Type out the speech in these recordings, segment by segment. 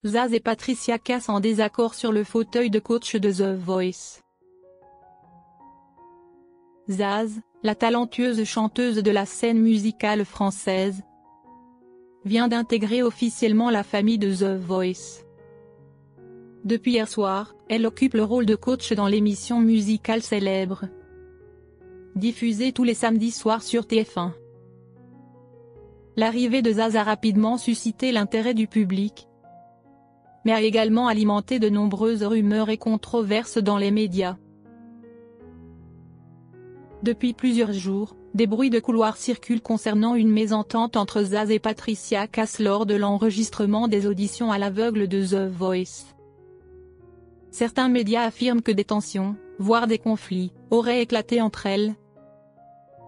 Zaz et Patricia Cass en désaccord sur le fauteuil de coach de The Voice. Zaz, la talentueuse chanteuse de la scène musicale française, vient d'intégrer officiellement la famille de The Voice. Depuis hier soir, elle occupe le rôle de coach dans l'émission musicale célèbre, diffusée tous les samedis soirs sur TF1. L'arrivée de Zaz a rapidement suscité l'intérêt du public, mais a également alimenté de nombreuses rumeurs et controverses dans les médias. Depuis plusieurs jours, des bruits de couloir circulent concernant une mésentente entre Zaz et Patricia Cass lors de l'enregistrement des auditions à l'aveugle de The Voice. Certains médias affirment que des tensions, voire des conflits, auraient éclaté entre elles,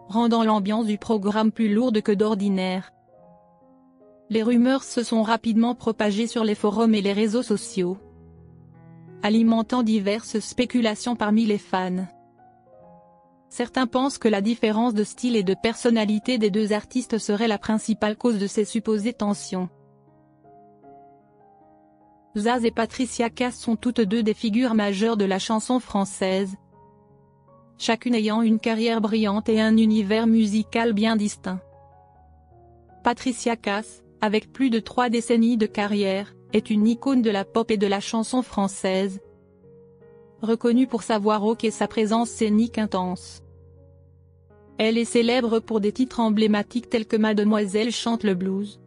rendant l'ambiance du programme plus lourde que d'ordinaire. Les rumeurs se sont rapidement propagées sur les forums et les réseaux sociaux, alimentant diverses spéculations parmi les fans. Certains pensent que la différence de style et de personnalité des deux artistes serait la principale cause de ces supposées tensions. Zaz et Patricia Cass sont toutes deux des figures majeures de la chanson française, chacune ayant une carrière brillante et un univers musical bien distinct. Patricia Cass, avec plus de 3 décennies de carrière, est une icône de la pop et de la chanson française, reconnue pour sa voix rauque et sa présence scénique intense. Elle est célèbre pour des titres emblématiques tels que Mademoiselle chante le blues,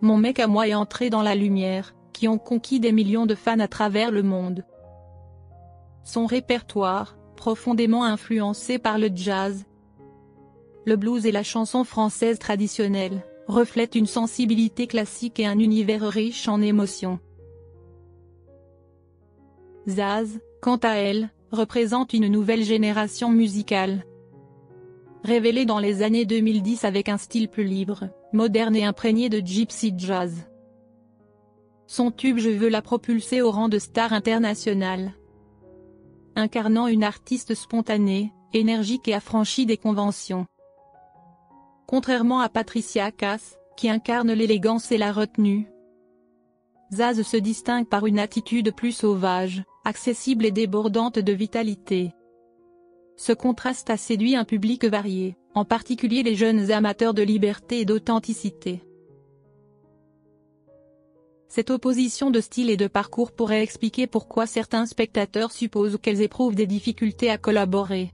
Mon mec à moi et Entrer dans la lumière, qui ont conquis des millions de fans à travers le monde. Son répertoire, profondément influencé par le jazz, le blues et la chanson française traditionnelle, reflète une sensibilité classique et un univers riche en émotions. Zaz, quant à elle, représente une nouvelle génération musicale, révélée dans les années 2010 avec un style plus libre, moderne et imprégné de gypsy jazz. Son tube Je veux la propulser au rang de star internationale, incarnant une artiste spontanée, énergique et affranchie des conventions. Contrairement à Patricia Cass, qui incarne l'élégance et la retenue, Zaz se distingue par une attitude plus sauvage, accessible et débordante de vitalité. Ce contraste a séduit un public varié, en particulier les jeunes amateurs de liberté et d'authenticité. Cette opposition de style et de parcours pourrait expliquer pourquoi certains spectateurs supposent qu'elles éprouvent des difficultés à collaborer.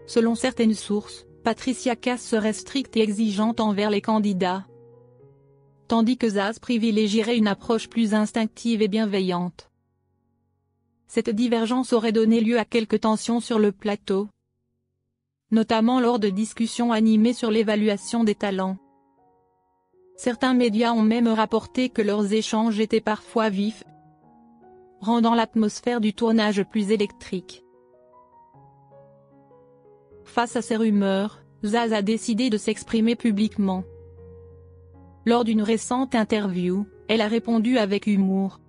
Selon certaines sources, Patricia Cass serait stricte et exigeante envers les candidats, tandis que Zaz privilégierait une approche plus instinctive et bienveillante. Cette divergence aurait donné lieu à quelques tensions sur le plateau, notamment lors de discussions animées sur l'évaluation des talents. Certains médias ont même rapporté que leurs échanges étaient parfois vifs, rendant l'atmosphère du tournage plus électrique. Face à ces rumeurs, Zaz a décidé de s'exprimer publiquement. Lors d'une récente interview, elle a répondu avec humour.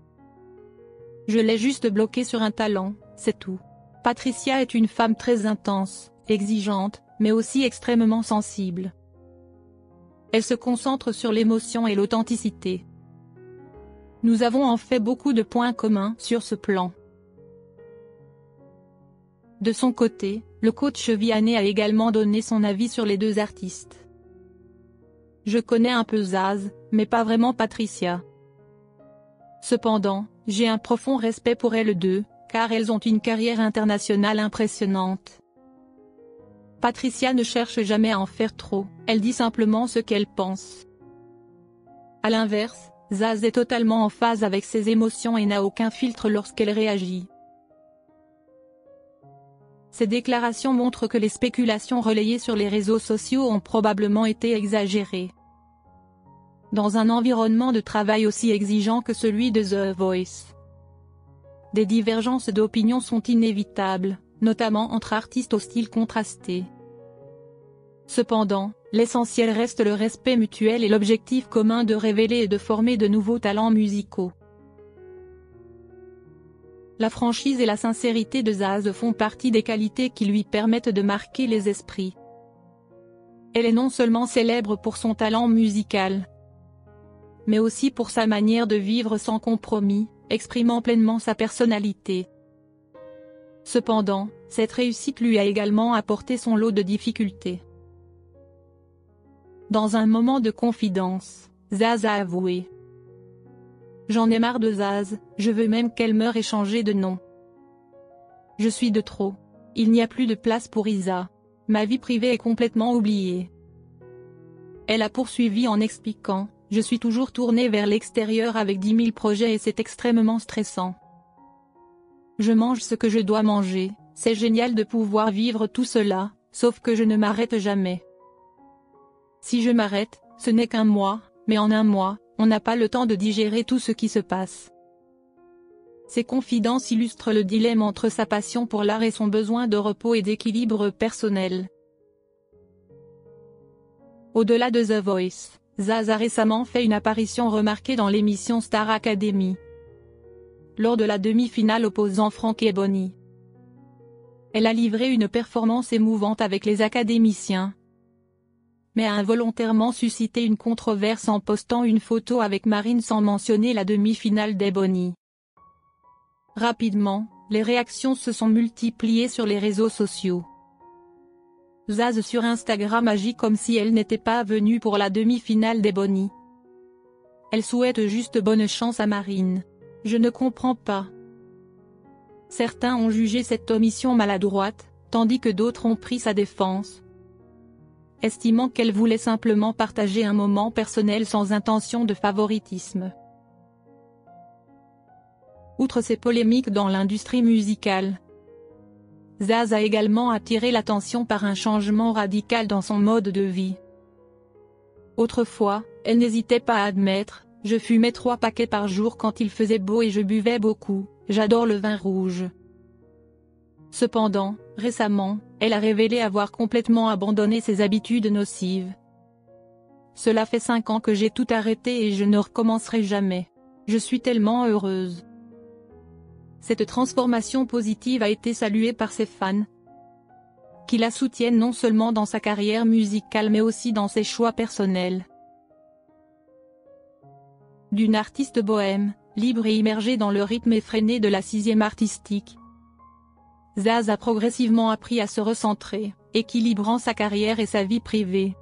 « Je l'ai juste bloqué sur un talent, c'est tout. Patricia est une femme très intense, exigeante, mais aussi extrêmement sensible. Elle se concentre sur l'émotion et l'authenticité. Nous avons en fait beaucoup de points communs sur ce plan. » De son côté, le coach Vianney a également donné son avis sur les deux artistes. « Je connais un peu Zaz, mais pas vraiment Patricia. Cependant, j'ai un profond respect pour elles deux, car elles ont une carrière internationale impressionnante. Patricia ne cherche jamais à en faire trop, elle dit simplement ce qu'elle pense. À l'inverse, Zaz est totalement en phase avec ses émotions et n'a aucun filtre lorsqu'elle réagit. » Ces déclarations montrent que les spéculations relayées sur les réseaux sociaux ont probablement été exagérées. Dans un environnement de travail aussi exigeant que celui de The Voice, des divergences d'opinion sont inévitables, notamment entre artistes au style contrasté. Cependant, l'essentiel reste le respect mutuel et l'objectif commun de révéler et de former de nouveaux talents musicaux. La franchise et la sincérité de Zaz font partie des qualités qui lui permettent de marquer les esprits. Elle est non seulement célèbre pour son talent musical, mais aussi pour sa manière de vivre sans compromis, exprimant pleinement sa personnalité. Cependant, cette réussite lui a également apporté son lot de difficultés. Dans un moment de confidence, Zaz a avoué: J'en ai marre de Zaz, je veux même qu'elle meure et changer de nom. Je suis de trop. Il n'y a plus de place pour Isa. Ma vie privée est complètement oubliée. Elle a poursuivi en expliquant: Je suis toujours tournée vers l'extérieur avec 10 000 projets et c'est extrêmement stressant. Je mange ce que je dois manger, c'est génial de pouvoir vivre tout cela, sauf que je ne m'arrête jamais. Si je m'arrête, ce n'est qu'un mois, mais en un mois, on n'a pas le temps de digérer tout ce qui se passe. Ces confidences illustrent le dilemme entre sa passion pour l'art et son besoin de repos et d'équilibre personnel. Au-delà de The Voice, Zaz a récemment fait une apparition remarquée dans l'émission Star Academy. Lors de la demi-finale opposant Franck et Bonnie, elle a livré une performance émouvante avec les académiciens, mais a involontairement suscité une controverse en postant une photo avec Marine sans mentionner la demi-finale d'Ebony. Rapidement, les réactions se sont multipliées sur les réseaux sociaux. Zaz sur Instagram agit comme si elle n'était pas venue pour la demi-finale d'Ebony. Elle souhaite juste bonne chance à Marine. Je ne comprends pas. Certains ont jugé cette omission maladroite, tandis que d'autres ont pris sa défense, estimant qu'elle voulait simplement partager un moment personnel sans intention de favoritisme. Outre ces polémiques dans l'industrie musicale, Zaz a également attiré l'attention par un changement radical dans son mode de vie. Autrefois, elle n'hésitait pas à admettre: Je fumais 3 paquets par jour quand il faisait beau et je buvais beaucoup, j'adore le vin rouge. Cependant, récemment, elle a révélé avoir complètement abandonné ses habitudes nocives. Cela fait 5 ans que j'ai tout arrêté et je ne recommencerai jamais. Je suis tellement heureuse. Cette transformation positive a été saluée par ses fans, qui la soutiennent non seulement dans sa carrière musicale mais aussi dans ses choix personnels. D'une artiste bohème, libre et immergée dans le rythme effréné de la 6e artistique, Zaz a progressivement appris à se recentrer, équilibrant sa carrière et sa vie privée.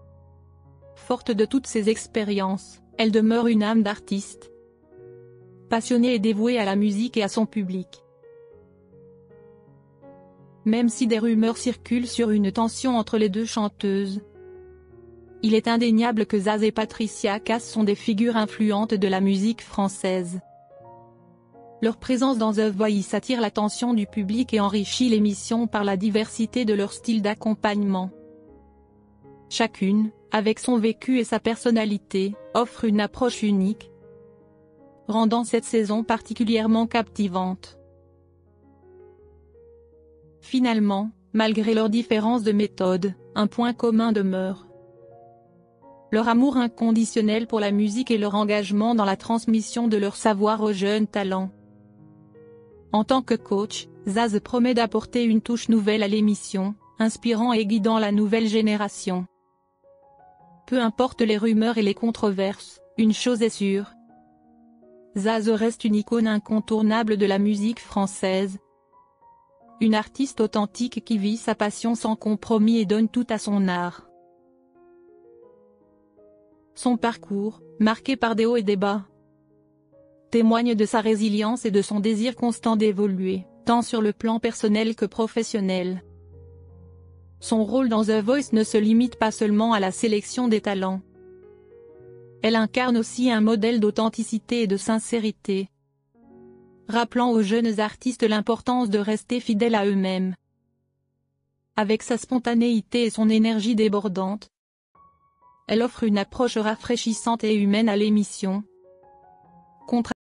Forte de toutes ces expériences, elle demeure une âme d'artiste, passionnée et dévouée à la musique et à son public. Même si des rumeurs circulent sur une tension entre les deux chanteuses, il est indéniable que Zaz et Patricia Cass sont des figures influentes de la musique française. Leur présence dans The Voice attire l'attention du public et enrichit l'émission par la diversité de leur style d'accompagnement. Chacune, avec son vécu et sa personnalité, offre une approche unique, rendant cette saison particulièrement captivante. Finalement, malgré leurs différences de méthode, un point commun demeure: leur amour inconditionnel pour la musique et leur engagement dans la transmission de leur savoir aux jeunes talents. En tant que coach, Zaz promet d'apporter une touche nouvelle à l'émission, inspirant et guidant la nouvelle génération. Peu importe les rumeurs et les controverses, une chose est sûre: Zaz reste une icône incontournable de la musique française. Une artiste authentique qui vit sa passion sans compromis et donne tout à son art. Son parcours, marqué par des hauts et des bas, témoigne de sa résilience et de son désir constant d'évoluer, tant sur le plan personnel que professionnel. Son rôle dans The Voice ne se limite pas seulement à la sélection des talents. Elle incarne aussi un modèle d'authenticité et de sincérité, rappelant aux jeunes artistes l'importance de rester fidèles à eux-mêmes. Avec sa spontanéité et son énergie débordante, elle offre une approche rafraîchissante et humaine à l'émission,